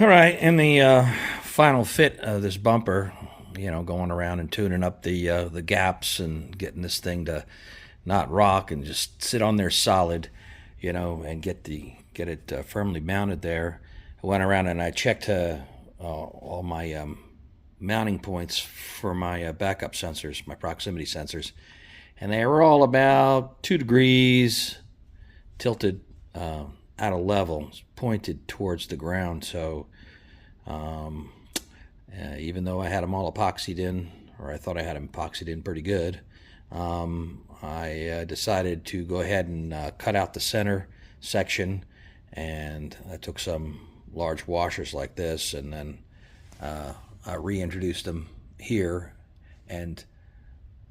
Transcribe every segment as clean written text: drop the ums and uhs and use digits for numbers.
All right, in the final fit of this bumper, going around and tuning up the gaps and getting this thing to not rock and just sit on there solid, and get it firmly mounted there. I went around and I checked all my mounting points for my backup sensors, my proximity sensors, and they were all about 2 degrees tilted out of level, pointed towards the ground. So even though I had them all epoxied in, or I thought I had them epoxied in pretty good, I decided to go ahead and cut out the center section, and I took some large washers like this, and then I reintroduced them here, and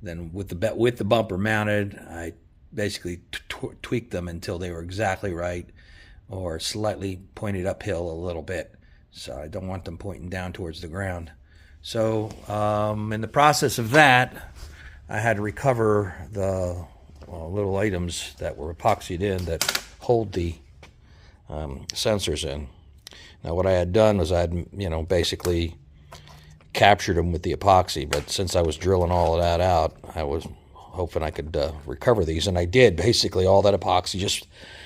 then with the bumper mounted, I basically tweaked them until they were exactly right, or slightly pointed uphill a little bit. So I don't want them pointing down towards the ground. So in the process of that, I had to recover the little items that were epoxied in that hold the sensors in. Now what I had done was I had basically captured them with the epoxy, but since I was drilling all of that out, I was hoping I could recover these, and I did. Basically all that epoxy, just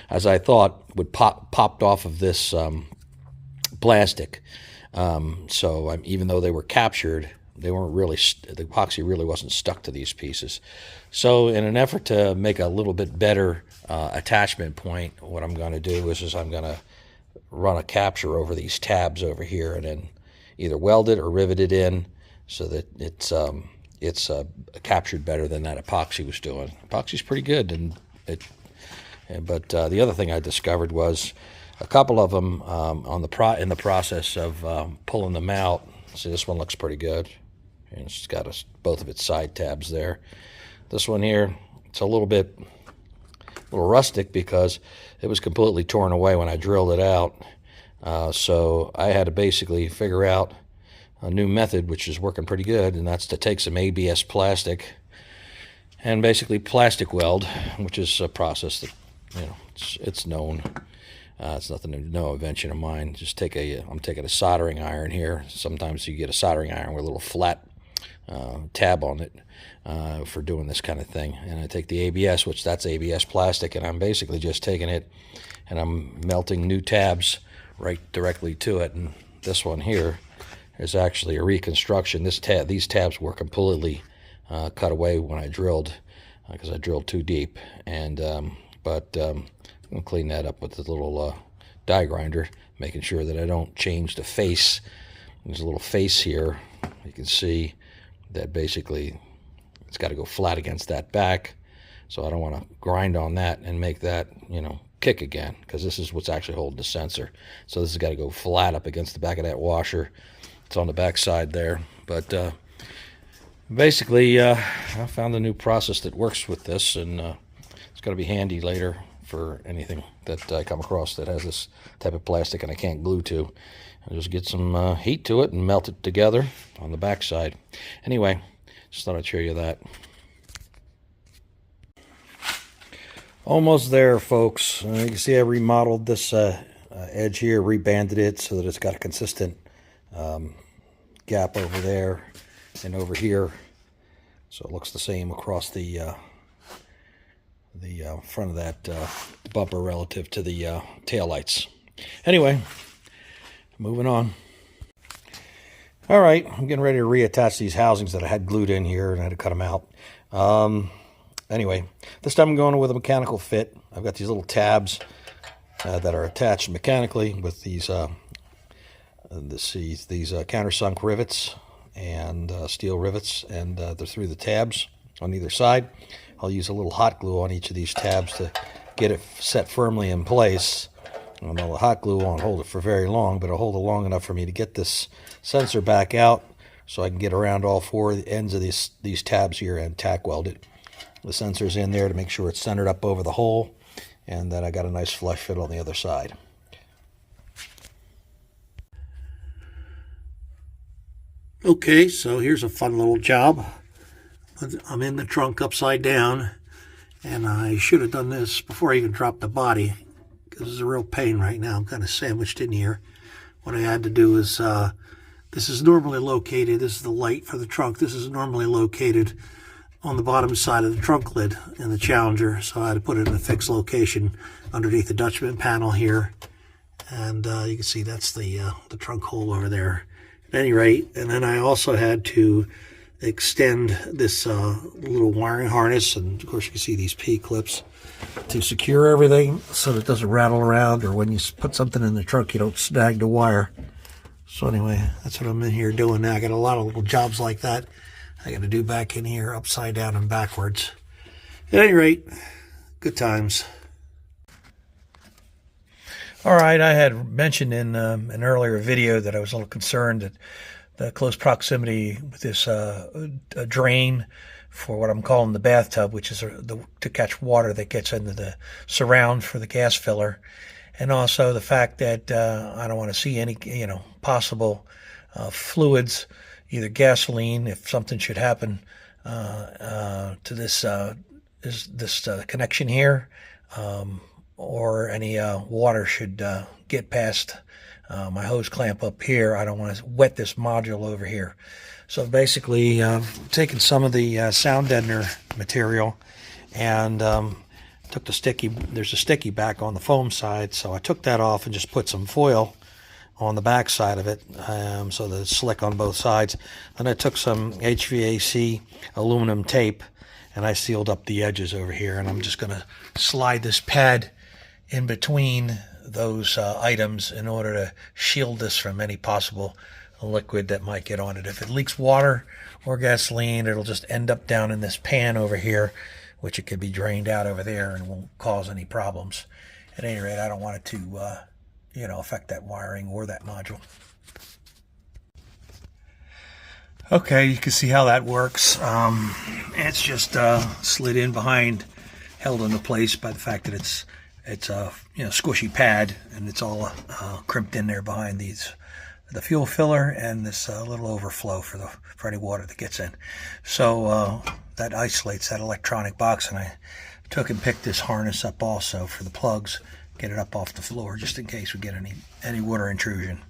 as I thought, would popped off of this plastic. So even though they were captured, they weren't really, the epoxy really wasn't stuck to these pieces. So in an effort to make a little bit better attachment point, what I'm going to do is I'm going to run a capture over these tabs over here, and then either weld it or rivet it in so that it's captured better than that epoxy was doing. Epoxy's pretty good, but the other thing I discovered was a couple of them in the process of pulling them out. See, this one looks pretty good, and it's got both of its side tabs there. This one here, it's a little rustic because it was completely torn away when I drilled it out. So I had to basically figure out a new method, which is working pretty good, and that's to take some ABS plastic and basically plastic weld, which is a process that it's known. It's nothing, no invention of mine. Just I'm taking a soldering iron here. Sometimes you get a soldering iron with a little flat tab on it for doing this kind of thing. And I take the ABS, which that's ABS plastic, and I'm basically just taking it and I'm melting new tabs right directly to it. And this one here is actually a reconstruction. These tabs were completely cut away when I drilled, because I drilled too deep. And I'm going to clean that up with the little die grinder, making sure that I don't change the face. There's a little face here. You can see that basically it's got to go flat against that back. So I don't want to grind on that and make that, kick again, because this is what's actually holding the sensor. So this has got to go flat up against the back of that washer. It's on the back side there. But basically, I found a new process that works with this, and it's going to be handy later for anything that I come across that has this type of plastic and I can't glue to. I'll just get some heat to it and melt it together on the back side. Anyway, just thought I'd show you that. Almost there, folks. You can see I remodeled this edge here, rebanded it so that it's got a consistent gap over there and over here, so it looks the same across the front of that bumper relative to the tail lights. Anyway, moving on. All right, I'm getting ready to reattach these housings that I had glued in here, and I had to cut them out. Anyway, this time I'm going with a mechanical fit. I've got these little tabs that are attached mechanically with these countersunk rivets and steel rivets, and they're through the tabs on either side. I'll use a little hot glue on each of these tabs to get it set firmly in place. Well, the hot glue won't hold it for very long, but it'll hold it long enough for me to get this sensor back out so I can get around all four ends of these tabs here and tack weld it. The sensor's in there to make sure it's centered up over the hole, and then I got a nice flush fit on the other side. Okay, so here's a fun little job. I'm in the trunk upside down, and I should have done this before I even dropped the body, because it's a real pain right now. I'm kind of sandwiched in here. what I had to do is, this is normally located, this is the light for the trunk, this is normally located on the bottom side of the trunk lid in the Challenger, so I had to put it in a fixed location underneath the Dutchman panel here. And you can see that's the trunk hole over there. At any rate, and then I also had to extend this little wiring harness, and of course you can see these P-clips to secure everything so that it doesn't rattle around, or when you put something in the trunk you don't snag the wire. So anyway, that's what I'm in here doing now. I got a lot of little jobs like that I got to do back in here, upside down and backwards. At any rate, good times. All right, I had mentioned in an earlier video that I was a little concerned that the close proximity with this a drain for what I'm calling the bathtub, which is to catch water that gets into the surround for the gas filler, and also the fact that I don't want to see any possible fluids, either gasoline if something should happen to this connection here. Or any water should get past my hose clamp up here. I don't want to wet this module over here. So basically, taking some of the sound deadener material and took the sticky, there's a sticky back on the foam side, so I took that off and just put some foil on the back side of it so that it's slick on both sides. Then I took some HVAC aluminum tape and I sealed up the edges over here, and I'm just going to slide this pad in between those items in order to shield this from any possible liquid that might get on it. If it leaks water or gasoline, it'll just end up down in this pan over here, which it could be drained out over there and won't cause any problems. At any rate, I don't want it to affect that wiring or that module. Okay, you can see how that works. It's just slid in behind, held into place by the fact that it's a squishy pad, and it's all crimped in there behind the fuel filler and this little overflow for any water that gets in. So that isolates that electronic box, and I took and picked this harness up also for the plugs, get it up off the floor just in case we get any water intrusion.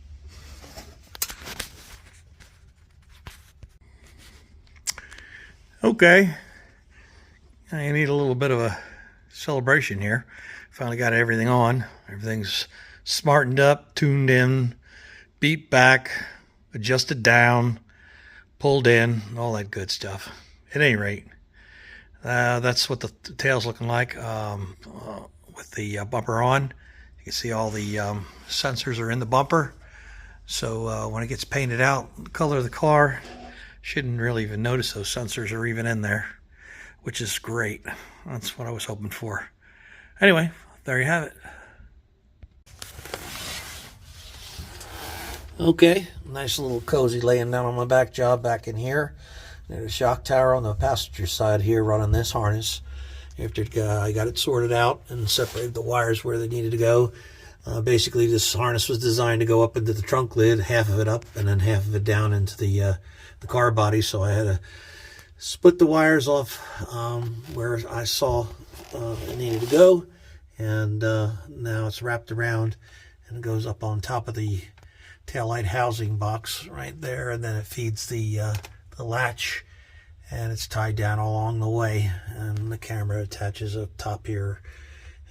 Okay, I need a little bit of a celebration here. Finally got everything on. Everything's smartened up, tuned in, beat back, adjusted down, pulled in, all that good stuff. At any rate, that's what the tail's looking like with the bumper on. You can see all the sensors are in the bumper. So when it gets painted out, the color of the car, shouldn't really even notice those sensors are even in there, which is great. That's what I was hoping for. Anyway, there you have it. Okay, nice little cozy laying down on my back job back in here. There's a shock tower on the passenger side here running this harness. After I got it sorted out and separated the wires where they needed to go. Basically, this harness was designed to go up into the trunk lid, half of it up and then half of it down into the car body. So I had to split the wires off where I saw it needed to go, and now it's wrapped around and it goes up on top of the taillight housing box right there, and then it feeds the latch, and it's tied down all along the way, and the camera attaches up top here,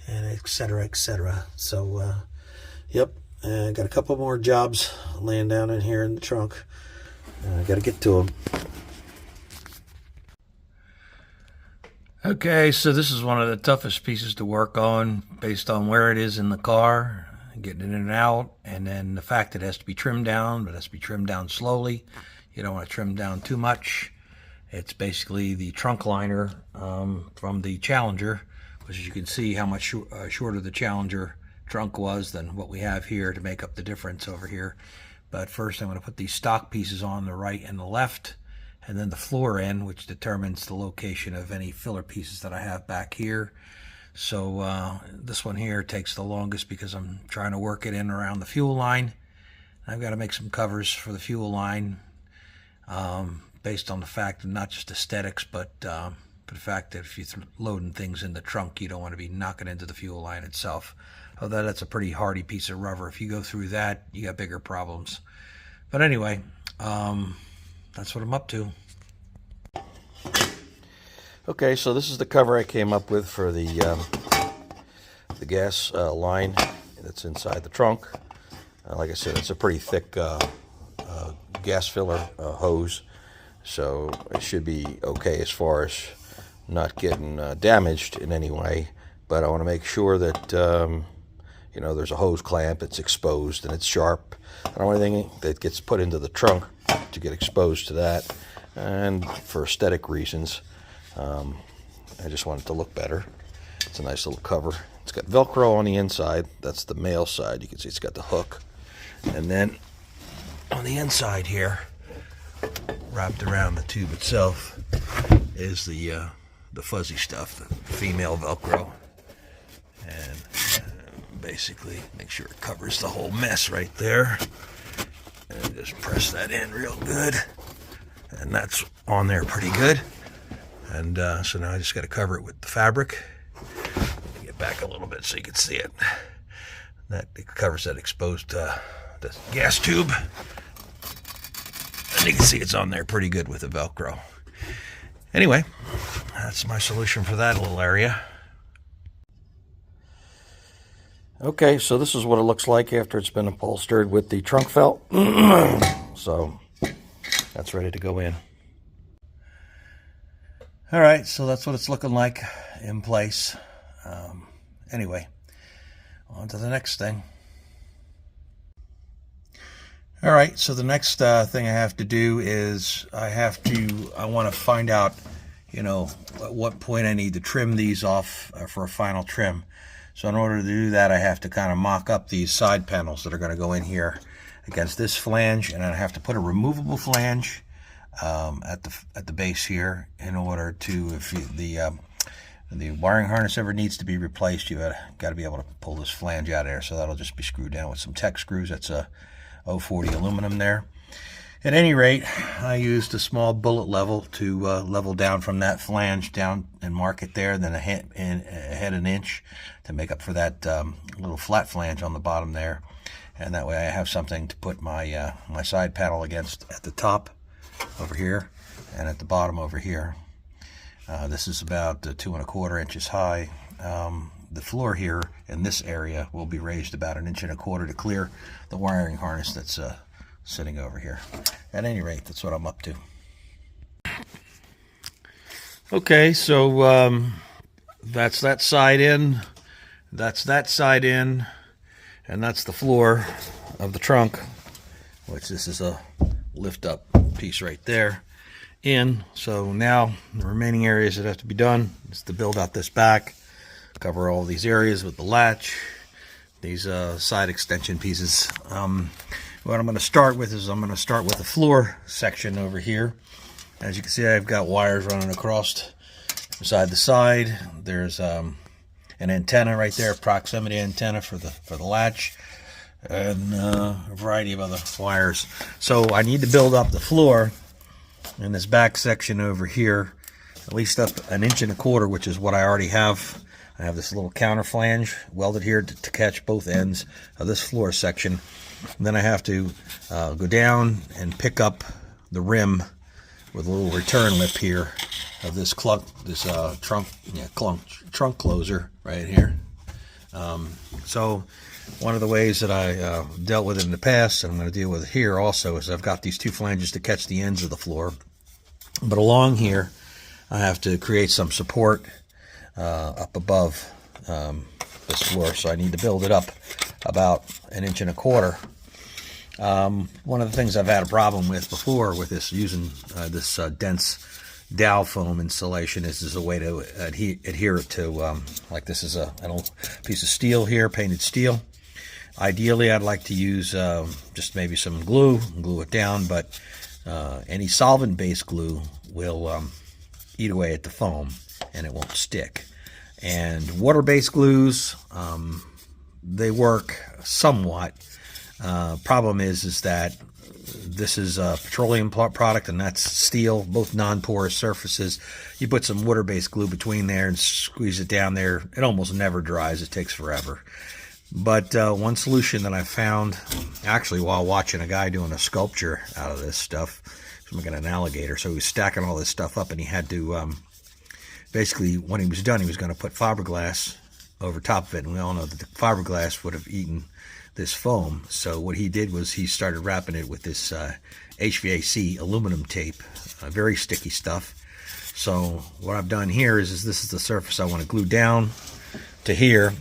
and etc. etc. So yep, I got a couple more jobs laying down in here in the trunk. I got to get to them. Okay, so this is one of the toughest pieces to work on based on where it is in the car, getting it in and out, and then the fact that it has to be trimmed down, but it has to be trimmed down slowly. You don't want to trim down too much. It's basically the trunk liner from the Challenger, which as you can see how much shorter the Challenger trunk was than what we have here to make up the difference over here. But first I'm going to put these stock pieces on the right and the left, and then the floor end, which determines the location of any filler pieces that I have back here. So this one here takes the longest because I'm trying to work it in around the fuel line. I've got to make some covers for the fuel line based on the fact of not just aesthetics, but the fact that if you're loading things in the trunk, you don't want to be knocking into the fuel line itself. although that's a pretty hardy piece of rubber. If you go through that, you got bigger problems. But anyway, that's what I'm up to. Okay, so this is the cover I came up with for the gas line that's inside the trunk. Like I said, it's a pretty thick gas filler hose, so it should be okay as far as not getting damaged in any way. But I want to make sure that you know, there's a hose clamp, it's exposed and it's sharp. I don't want anything that gets put into the trunk to get exposed to that. And for aesthetic reasons, I just want it to look better. It's a nice little cover. It's got Velcro on the inside. That's the male side. You can see it's got the hook. And then on the inside here, wrapped around the tube itself, is the fuzzy stuff, the female Velcro. And basically make sure it covers the whole mess right there. And just press that in real good. And that's on there pretty good. And so now I just got to cover it with the fabric. Get back a little bit so you can see it. That it covers that exposed the gas tube. And you can see it's on there pretty good with the Velcro. Anyway, that's my solution for that little area. Okay, so this is what it looks like after it's been upholstered with the trunk felt. So that's ready to go in. All right, so that's what it's looking like in place. Anyway, on to the next thing. All right, so the next thing I have to do is I want to find out, you know, at what point I need to trim these off for a final trim. So in order to do that, I have to kind of mock up these side panels that are going to go in here against this flange, and I have to put a removable flange at the base here in order to, if the wiring harness ever needs to be replaced, you got to be able to pull this flange out of there. So that'll just be screwed down with some Tech screws. That's a 040 aluminum there. At any rate, I used a small bullet level to level down from that flange down and mark it there, then ahead an inch to make up for that little flat flange on the bottom there. And that way I have something to put my my side panel against at the top over here and at the bottom over here. This is about 2 1/4 inches high. The floor here in this area will be raised about 1 1/4 inches to clear the wiring harness that's sitting over here. At any rate, that's what I'm up to. Okay, so that's that side in, that's that side in, and that's the floor of the trunk, which this is a lift up piece right there in. So now the remaining areas that have to be done is to build out this back, cover all these areas with the latch, these side extension pieces. What I'm going to start with is I'm going to start with the floor section over here. As you can see, I've got wires running across side to side. There's an antenna right there, proximity antenna for the latch, and a variety of other wires. So I need to build up the floor in this back section over here, at least up 1 1/4 inches, which is what I already have. I have this little counter flange welded here to catch both ends of this floor section. And then I have to go down and pick up the rim with a little return lip here of this trunk closer right here. So one of the ways that I dealt with it in the past, and I'm going to deal with it here also, is I've got these 2 flanges to catch the ends of the floor. But along here, I have to create some support up above this floor. So I need to build it up about 1 1/4 inches. One of the things I've had a problem with before with this, using this dense dowel foam insulation, is a way to adhere it to, like this is an old piece of steel here, painted steel. Ideally, I'd like to use just maybe some glue and glue it down, but any solvent-based glue will eat away at the foam and it won't stick. And water-based glues, they work somewhat. Problem is that this is a petroleum product and that's steel, both non-porous surfaces. You put some water-based glue between there and squeeze it down there, it almost never dries. It takes forever. But one solution that I found, actually while watching a guy doing a sculpture out of this stuff, he's making an alligator, so he was stacking all this stuff up, and he had to, basically, when he was done, he was going to put fiberglass over top of it, and we all know that the fiberglass would have eaten this foam. So what he did was he started wrapping it with this HVAC aluminum tape, very sticky stuff. So what I've done here is this is the surface I want to glue down to here.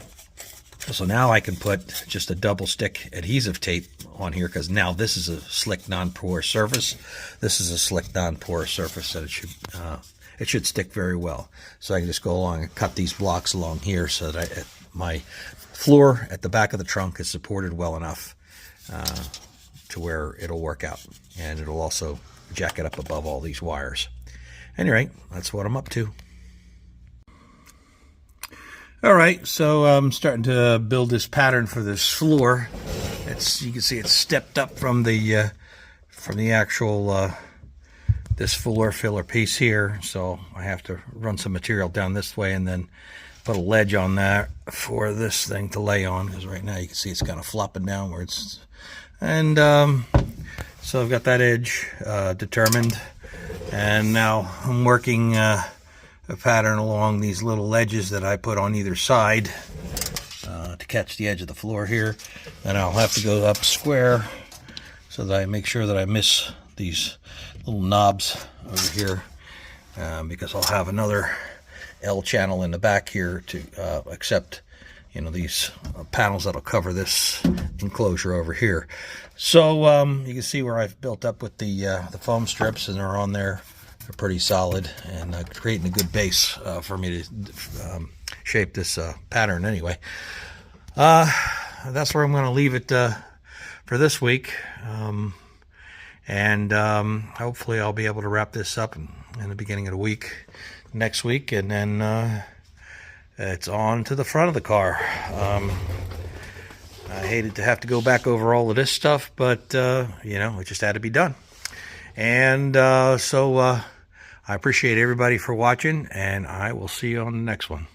So now I can put just a double stick adhesive tape on here, because now this is a slick non-porous surface. This is a slick non-porous surface, and it should stick very well. So I can just go along and cut these blocks along here so that my floor at the back of the trunk is supported well enough to where it'll work out. And it'll also jack it up above all these wires. Anyway, that's what I'm up to. All right, so I'm starting to build this pattern for this floor. You can see it's stepped up from the actual this floor filler piece here. So I have to run some material down this way and then put a ledge on that for this thing to lay on, because right now you can see it's kind of flopping downwards. And so I've got that edge determined, and now I'm working a pattern along these little ledges that I put on either side to catch the edge of the floor here. Then I'll have to go up square so that I make sure that I miss these little knobs over here, because I'll have another L channel in the back here to accept, you know, these panels that'll cover this enclosure over here. So you can see where I've built up with the foam strips, and they're on there. They're pretty solid and creating a good base for me to shape this pattern anyway. That's where I'm going to leave it for this week. And hopefully I'll be able to wrap this up in the beginning of the week, next week, and then it's on to the front of the car. I hated to have to go back over all of this stuff, but you know, it just had to be done. And so I appreciate everybody for watching, and I will see you on the next one.